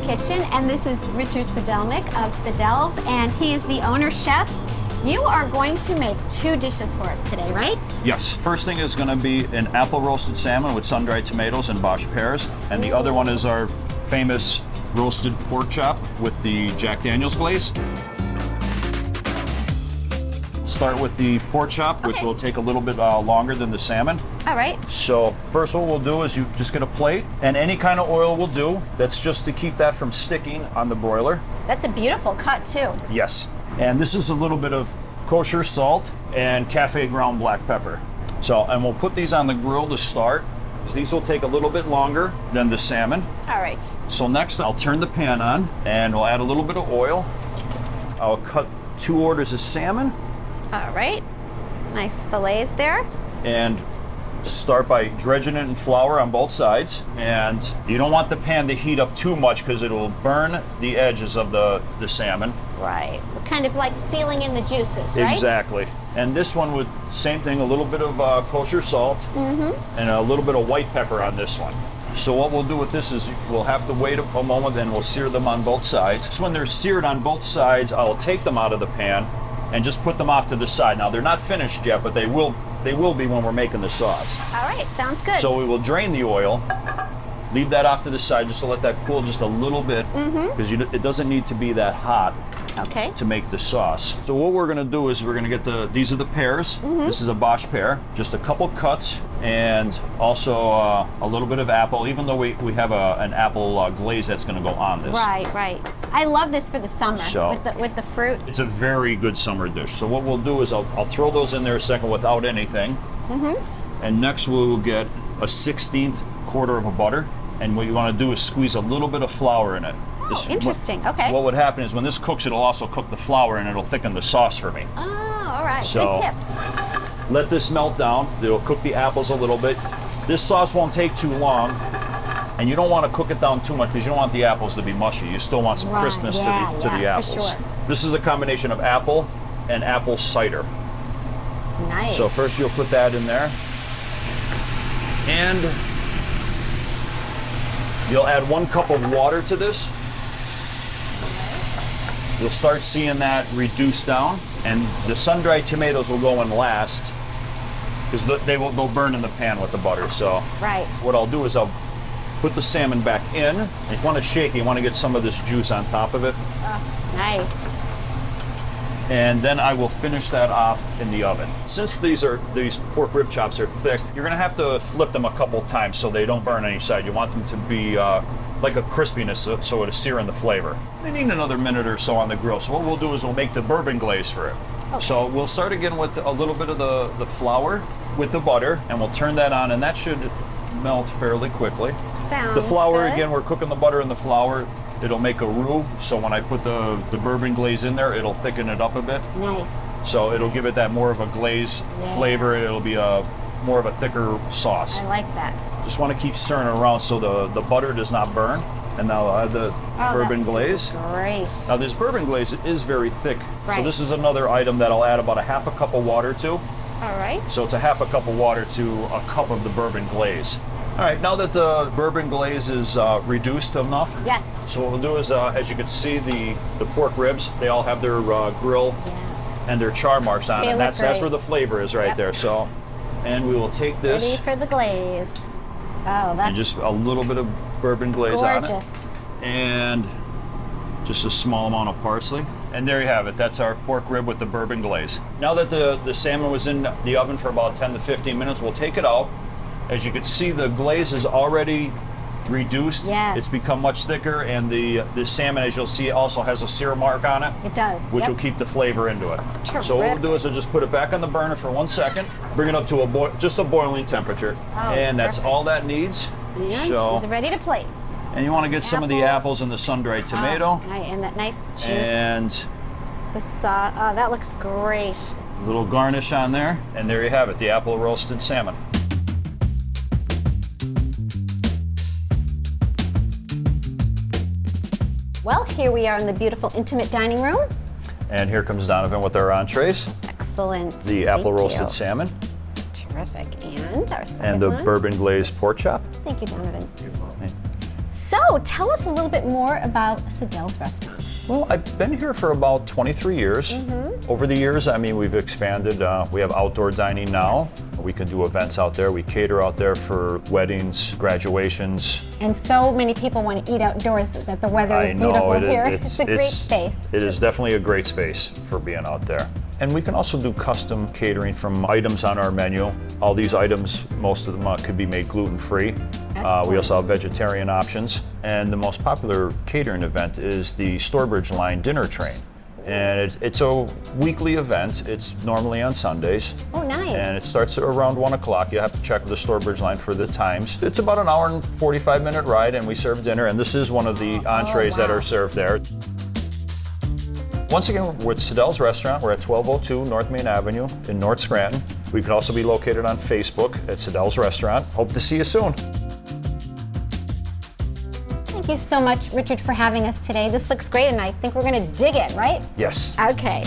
kitchen, and this is Richard Sidelnik of Sidel's, and he is the owner chef. You are going to make 2 dishes for us today, right? Yes. First thing is going to be an apple roasted salmon with sun-dried tomatoes and Bosch pears, and the other one is our famous roasted pork chop with the Jack Daniel's glaze. Start with the pork chop, which will take a little bit longer than the salmon. All right. So first what we'll do is you just get a plate, and any kind of oil will do. That's just to keep that from sticking on the broiler. That's a beautiful cut too. Yes. And this is a little bit of kosher salt and cafe ground black pepper. So, and we'll put these on the grill to start, because these will take a little bit longer than the salmon. All right. So next I'll turn the pan on and we'll add a little bit of oil. I'll cut 2 orders of salmon. All right. Nice fillets there. And start by dredging it in flour on both sides. And you don't want the pan to heat up too much because it will burn the edges of the salmon. Right. We're kind of like sealing in the juices, right? Exactly. And this one would, same thing, a little bit of kosher salt and a little bit of white pepper on this one. So what we'll do with this is we'll have to wait a moment, then we'll sear them on both sides. So when they're seared on both sides, I'll take them out of the pan and just put them off to the side. Now they're not finished yet, but they will be when we're making the sauce. All right, sounds good. So we will drain the oil, leave that off to the side just to let that cool just a little bit, because it doesn't need to be that hot to make the sauce. So what we're gonna do is we're gonna get these are the pears. This is a Bosch pear, just a couple cuts, and also a little bit of apple, even though we have an apple glaze that's gonna go on this. Right, right. I love this for the summer, So, with the fruit. It's a very good summer dish. So what we'll do is I'll throw those in there a second without anything. And next we'll get a 1/16 quarter of a butter. And what you want to do is squeeze a little bit of flour in it. Oh, interesting. Okay. What would happen is when this cooks, it'll also cook the flour and it'll thicken the sauce for me. Oh, all right. So, good tip. Let this melt down. It'll cook the apples a little bit. This sauce won't take too long. And you don't want to cook it down too much because you don't want the apples to be mushy. You still want some crispness to the apples. For sure. This is a combination of apple and apple cider. Nice. So first you'll put that in there. And you'll add 1 cup of water to this. You'll start seeing that reduce down, and the sun-dried tomatoes will go in last because they'll burn in the pan with the butter. So what I'll do is I'll put the salmon back in. And if you want to shake it, you want to get some of this juice on top of it. Nice. And then I will finish that off in the oven. Since these pork rib chops are thick, you're gonna have to flip them a couple times so they don't burn any side. You want them to be like a crispiness so it'll sear in the flavor. They need another minute or so on the grill. So what we'll do is we'll make the bourbon glaze for it. Okay. So we'll start again with a little bit of the flour with the butter, and we'll turn that on, and that should melt fairly quickly. Sounds The flour, good. again, we're cooking the butter and the flour. It'll make a roux, so when I put the bourbon glaze in there, it'll thicken it up a bit. Nice. So it'll give it that more of a glaze flavor. It'll be more of a thicker sauce. I like that. Just want to keep stirring around so the butter does not burn. And now I'll add the bourbon glaze. Great. Now this bourbon glaze is very thick. Right. So this is another item that I'll add about a 1/2 cup of water to. All right. So it's a 1/2 cup of water to a cup of the bourbon glaze. All right, now that the bourbon glaze is reduced enough, Yes. so what we'll do is, as you can see, the pork ribs, they all have their grill and their char marks on it. And that's where the flavor is right there. So, and we will take this. Ready for the glaze. Oh, that's and just a little bit of bourbon glaze on it. gorgeous. And just a small amount of parsley. And there you have it. That's our pork rib with the bourbon glaze. Now that the salmon was in the oven for about 10 to 15 minutes, we'll take it out. As you can see, the glaze is already reduced. Yes. It's become much thicker, and the salmon, as you'll see, also has a sear mark on it. It does. Which will keep the flavor into it. Terrific. So what we'll do is I'll just put it back on the burner for 1 second, bring it up to just a boiling temperature, and that's all that needs. And so, it's ready to plate. and you want to get some of the apples and the sun-dried tomato. And that nice juice. And the sauce. Oh, that looks great. a little garnish on there, and there you have it, the apple roasted salmon. Well, here we are in the beautiful intimate dining room. And here comes Donovan with our entrees. Excellent. The apple roasted salmon. Terrific. And our second And the one. bourbon glazed pork chop. Thank you, Donovan. So tell us a little bit more about Sidel's restaurant. Well, I've been here for about 23 years. Over the years, I mean, we've expanded. We have outdoor dining now. Yes. We can do events out there. We cater out there for weddings, graduations. And so many people want to eat outdoors that the weather is beautiful here. It's a great space. It is definitely a great space for being out there. And we can also do custom catering from items on our menu. All these items, most of them could be made gluten-free. We also have vegetarian options. And the most popular catering event is the Stourbridge Line Dinner Train. And it's a weekly event. It's normally on Sundays. Oh, nice. And it starts at around 1 o'clock. You have to check with the Stourbridge Line for the times. It's about an hour and 45-minute ride, and we serve dinner. And this is one of the entrees that are served there. Once again, we're at Sidel's Restaurant. We're at 1202 North Main Avenue in North Scranton. We can also be located on Facebook at Sidel's Restaurant. Hope to see you soon. Thank you so much, Richard, for having us today. This looks great, and I think we're going to dig it, right? Yes. Okay.